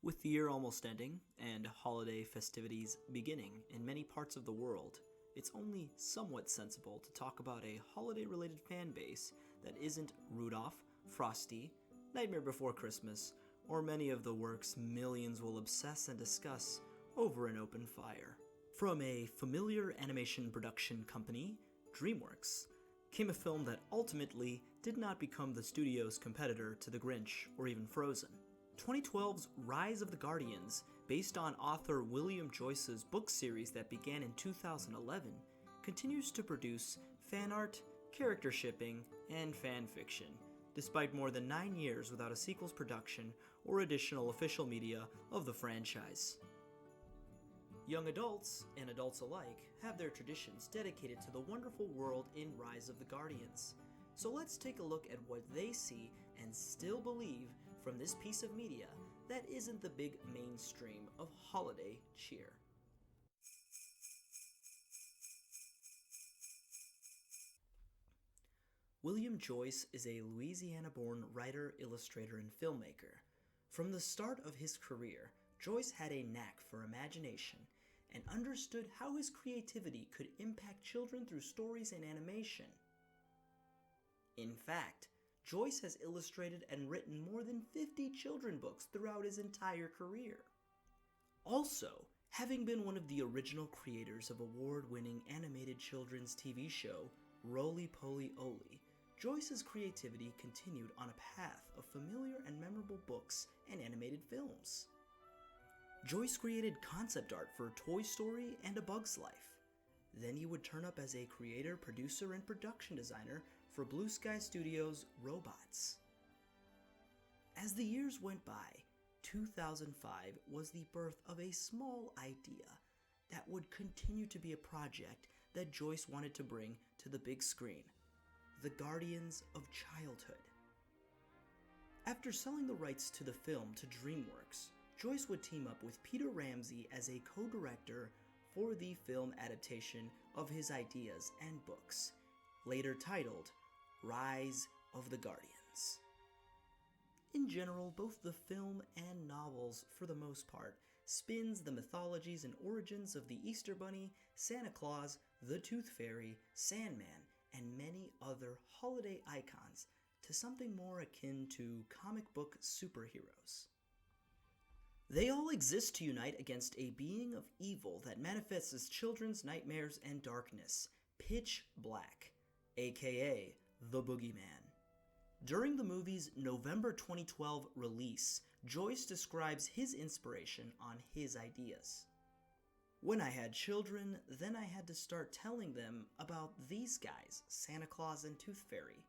With the year almost ending and holiday festivities beginning in many parts of the world, it's only somewhat sensible to talk about a holiday-related fan base that isn't Rudolph, Frosty, Nightmare Before Christmas, or many of the works millions will obsess and discuss over an open fire. From a familiar animation production company, DreamWorks, came a film that ultimately did not become the studio's competitor to The Grinch or even Frozen. 2012's Rise of the Guardians, based on author William Joyce's book series that began in 2011, continues to produce fan art, character shipping, and fan fiction, despite more than 9 years without a sequel's production or additional official media of the franchise. Young adults, and adults alike, have their traditions dedicated to the wonderful world in Rise of the Guardians. So let's take a look at what they see and still believe from this piece of media that isn't the big mainstream of holiday cheer. William Joyce is a Louisiana-born writer, illustrator, and filmmaker. From the start of his career, Joyce had a knack for imagination and understood how his creativity could impact children through stories and animation. In fact, Joyce has illustrated and written more than 50 children's books throughout his entire career. Also, having been one of the original creators of award-winning animated children's TV show, Roly Poly Oly, Joyce's creativity continued on a path of familiar and memorable books and animated films. Joyce created concept art for Toy Story and A Bug's Life. Then he would turn up as a creator, producer, and production designer for Blue Sky Studios' Robots. As the years went by, 2005 was the birth of a small idea that would continue to be a project that Joyce wanted to bring to the big screen: The Guardians of Childhood. After selling the rights to the film to DreamWorks, Joyce would team up with Peter Ramsey as a co-director for the film adaptation of his ideas and books, later titled Rise of the Guardians. In general, both the film and novels, for the most part, spins the mythologies and origins of the Easter Bunny, Santa Claus, the Tooth Fairy, Sandman, and many other holiday icons to something more akin to comic book superheroes. They all exist to unite against a being of evil that manifests as children's nightmares and darkness, Pitch Black, aka the Boogeyman. During the movie's November 2012 release, Joyce describes his inspiration on his ideas. When I had children, then I had to start telling them about these guys, Santa Claus and Tooth Fairy,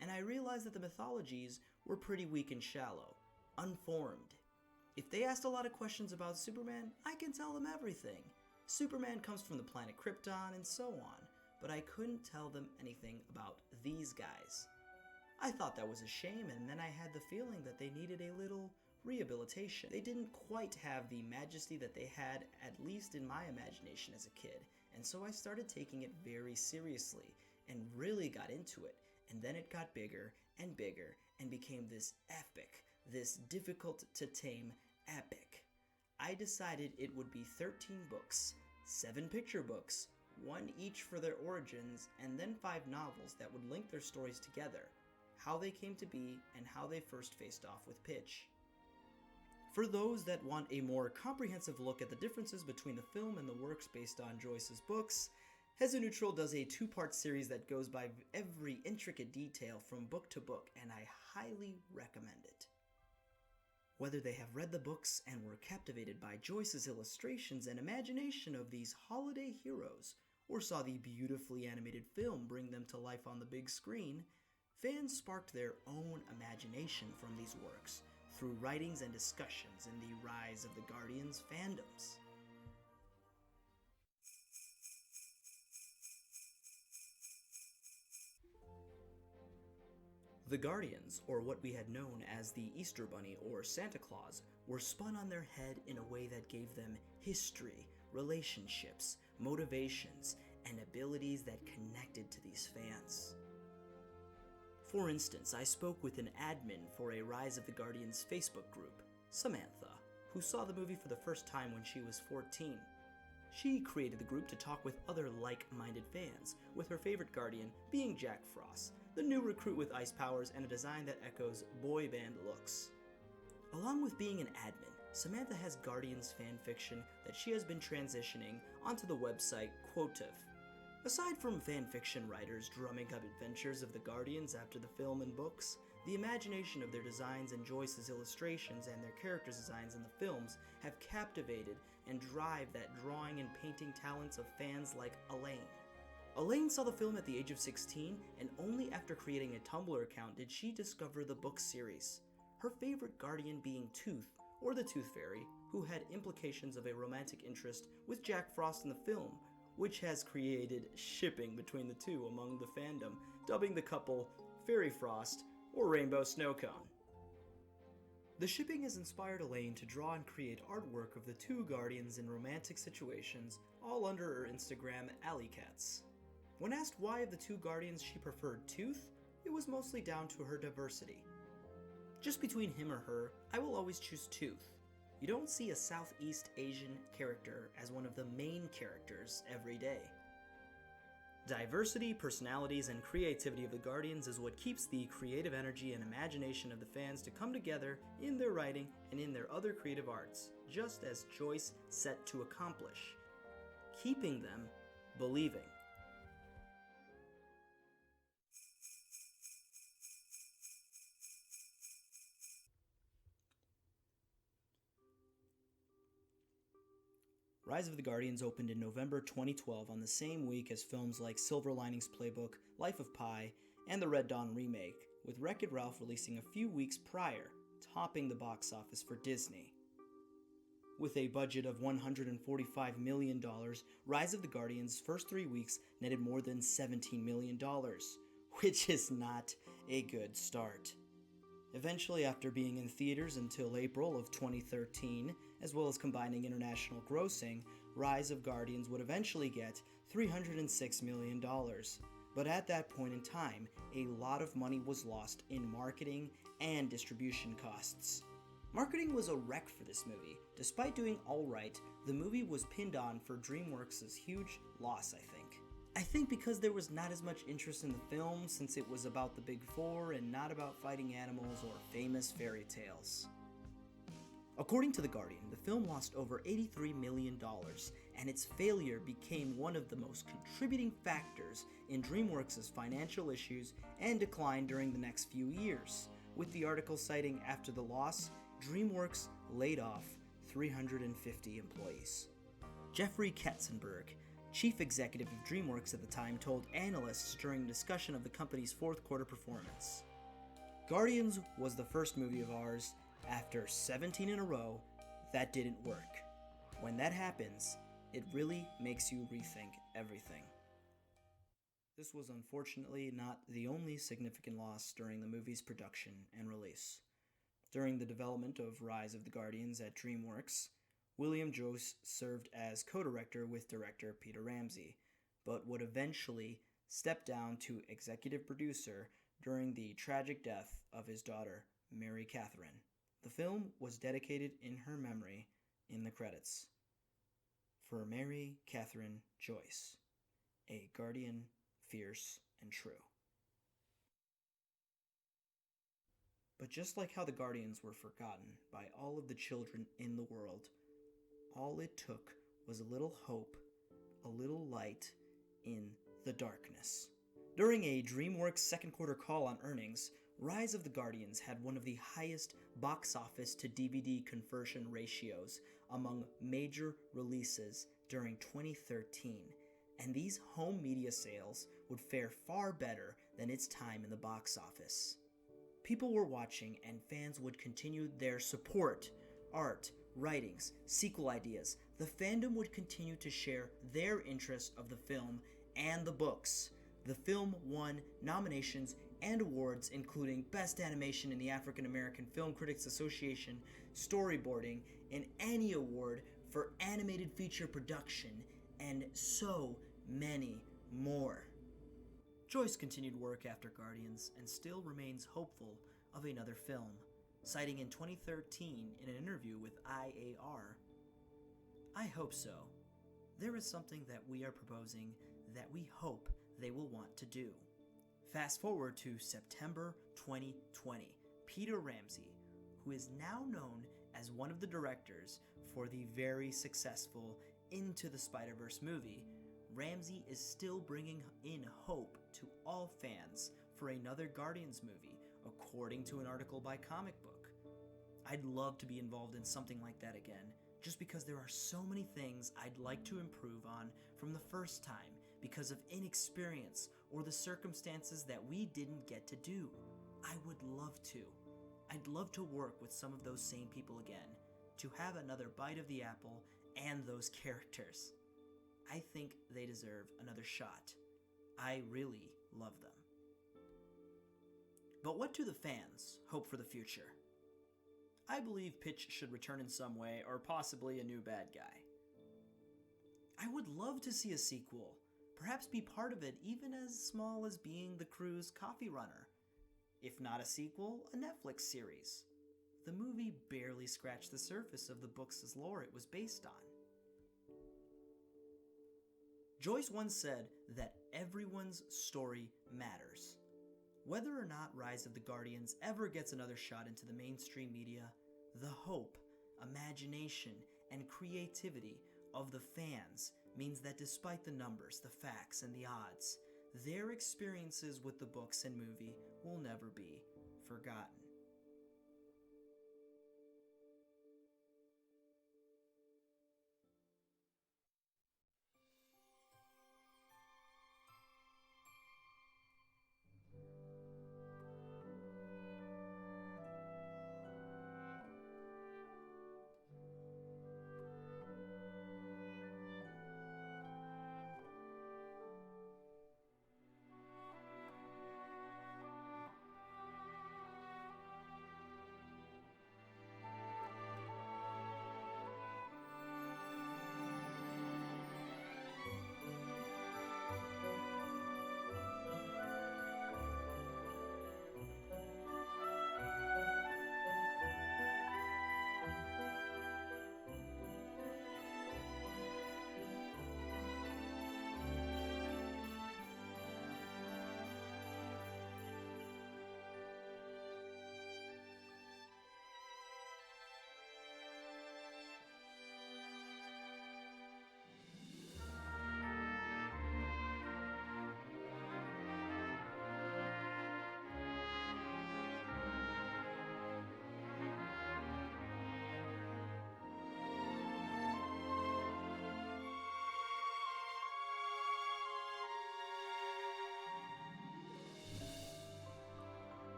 and I realized that the mythologies were pretty weak and shallow, unformed. If they asked a lot of questions about Superman, I can tell them everything. Superman comes from the planet Krypton and so on, but I couldn't tell them anything about these guys. I thought that was a shame, and then I had the feeling that they needed a little rehabilitation. They didn't quite have the majesty that they had, at least in my imagination as a kid, and so I started taking it very seriously and really got into it, and then it got bigger and bigger and became this epic, this difficult to tame epic. I decided it would be 13 books, 7 picture books, 1 each for their origins, and then 5 novels that would link their stories together, how they came to be, and how they first faced off with Pitch. For those that want a more comprehensive look at the differences between the film and the works based on Joyce's books, Heza Neutral does a 2-part series that goes by every intricate detail from book to book, and I highly recommend it. Whether they have read the books and were captivated by Joyce's illustrations and imagination of these holiday heroes, or saw the beautifully animated film bring them to life on the big screen, fans sparked their own imagination from these works through writings and discussions in the Rise of the Guardians fandoms. The Guardians, or what we had known as the Easter Bunny or Santa Claus, were spun on their head in a way that gave them history, relationships, motivations, and abilities that connected to these fans. For instance, I spoke with an admin for a Rise of the Guardians Facebook group, Samantha, who saw the movie for the first time when she was 14. She created the group to talk with other like-minded fans, with her favorite Guardian being Jack Frost, the new recruit with ice powers and a design that echoes boy band looks. Along with being an admin, Samantha has Guardians fanfiction that she has been transitioning onto the website Quotive. Aside from fanfiction writers drumming up adventures of the Guardians after the film and books, the imagination of their designs and Joyce's illustrations and their characters' designs in the films have captivated and drive that drawing and painting talents of fans like Elaine. Elaine saw the film at the age of 16, and only after creating a Tumblr account did she discover the book series. Her favorite Guardian being Tooth, or the Tooth Fairy, who had implications of a romantic interest with Jack Frost in the film, which has created shipping between the two among the fandom, dubbing the couple Fairy Frost or Rainbow Snowcone. The shipping has inspired Elaine to draw and create artwork of the two Guardians in romantic situations, all under her Instagram Aleikats. When asked why of the two Guardians she preferred Tooth, it was mostly down to her diversity. Just between him or her, I will always choose Tooth. You don't see a Southeast Asian character as one of the main characters every day. Diversity, personalities, and creativity of the Guardians is what keeps the creative energy and imagination of the fans to come together in their writing and in their other creative arts, just as Joyce set to accomplish, keeping them believing. Rise of the Guardians opened in November 2012 on the same week as films like Silver Linings Playbook, Life of Pi, and the Red Dawn remake, with Wreck-It Ralph releasing a few weeks prior, topping the box office for Disney. With a budget of $145 million, Rise of the Guardians' first 3 weeks netted more than $17 million, which is not a good start. Eventually, after being in theaters until April of 2013, as well as combining international grossing, Rise of Guardians would eventually get $306 million. But at that point in time, a lot of money was lost in marketing and distribution costs. Marketing was a wreck for this movie. Despite doing alright, the movie was pinned on for DreamWorks' huge loss, I think because there was not as much interest in the film since it was about the Big Four and not about fighting animals or famous fairy tales. According to The Guardian, the film lost over $83 million, and its failure became one of the most contributing factors in DreamWorks' financial issues and decline during the next few years, with the article citing after the loss, DreamWorks laid off 350 employees. Jeffrey Katzenberg, chief executive of DreamWorks at the time, told analysts during a discussion of the company's fourth quarter performance, "Guardians was the first movie of ours, after 17 in a row, that didn't work. When that happens, it really makes you rethink everything." This was unfortunately not the only significant loss during the movie's production and release. During the development of Rise of the Guardians at DreamWorks, William Joyce served as co-director with director Peter Ramsey, but would eventually step down to executive producer during the tragic death of his daughter, Mary Catherine. The film was dedicated in her memory in the credits. For Mary Catherine Joyce, a Guardian, fierce and true. But just like how the Guardians were forgotten by all of the children in the world, all it took was a little hope, a little light in the darkness. During a DreamWorks second quarter call on earnings, Rise of the Guardians had one of the highest box office to DVD conversion ratios among major releases during 2013, and these home media sales would fare far better than its time in the box office. People were watching and fans would continue their support, art, writings, sequel ideas. The fandom would continue to share their interest of the film and the books. The film won nominations and awards including Best Animation in the African American Film Critics Association, Storyboarding, and Annie Award for Animated Feature Production, and so many more. Joyce continued work after Guardians and still remains hopeful of another film. citing in 2013 in an interview with IAR, "I hope so. There is something that we are proposing that we hope they will want to do." Fast forward to September 2020. Peter Ramsey, who is now known as one of the directors for the very successful Into the Spider-Verse movie, Ramsey is still bringing in hope to all fans for another Guardians movie, according to an article by Comic Book. I'd love to be involved in something like that again, just because there are so many things I'd like to improve on from the first time because of inexperience or the circumstances that we didn't get to do. I would love to. I'd love to work with some of those same people again, to have another bite of the apple and those characters. I think they deserve another shot. I really love them. But what do the fans hope for the future? I believe Pitch should return in some way, or possibly a new bad guy. I would love to see a sequel, perhaps be part of it, even as small as being the crew's coffee runner. If not a sequel, a Netflix series. The movie barely scratched the surface of the book's lore it was based on. Joyce once said that everyone's story matters. Whether or not Rise of the Guardians ever gets another shot into the mainstream media, the hope, imagination, and creativity of the fans means that despite the numbers, the facts, and the odds, their experiences with the books and movie will never be forgotten.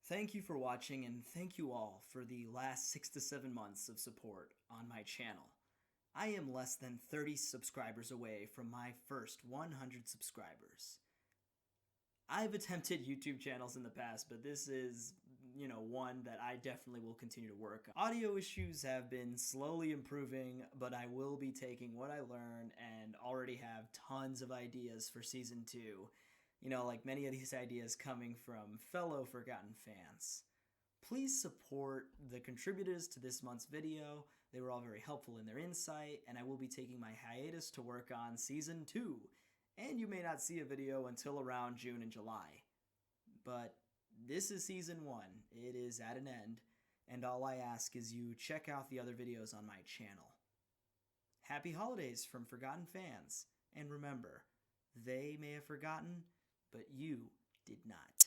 Thank you for watching, and thank you all for the last 6 to 7 months of support on my channel. I am less than 30 subscribers away from my first 100 subscribers. I've attempted YouTube channels in the past, but this is, one that I definitely will continue to work on. Audio issues have been slowly improving, but I will be taking what I learned and already have tons of ideas for Season 2. Like many of these ideas coming from fellow Forgotten fans. Please support the contributors to this month's video. They were all very helpful in their insight, and I will be taking my hiatus to work on Season 2. And you may not see a video until around June and July. But this is Season 1. It is at an end, and all I ask is you check out the other videos on my channel. Happy holidays from Forgotten fans, and remember, they may have forgotten, but you did not.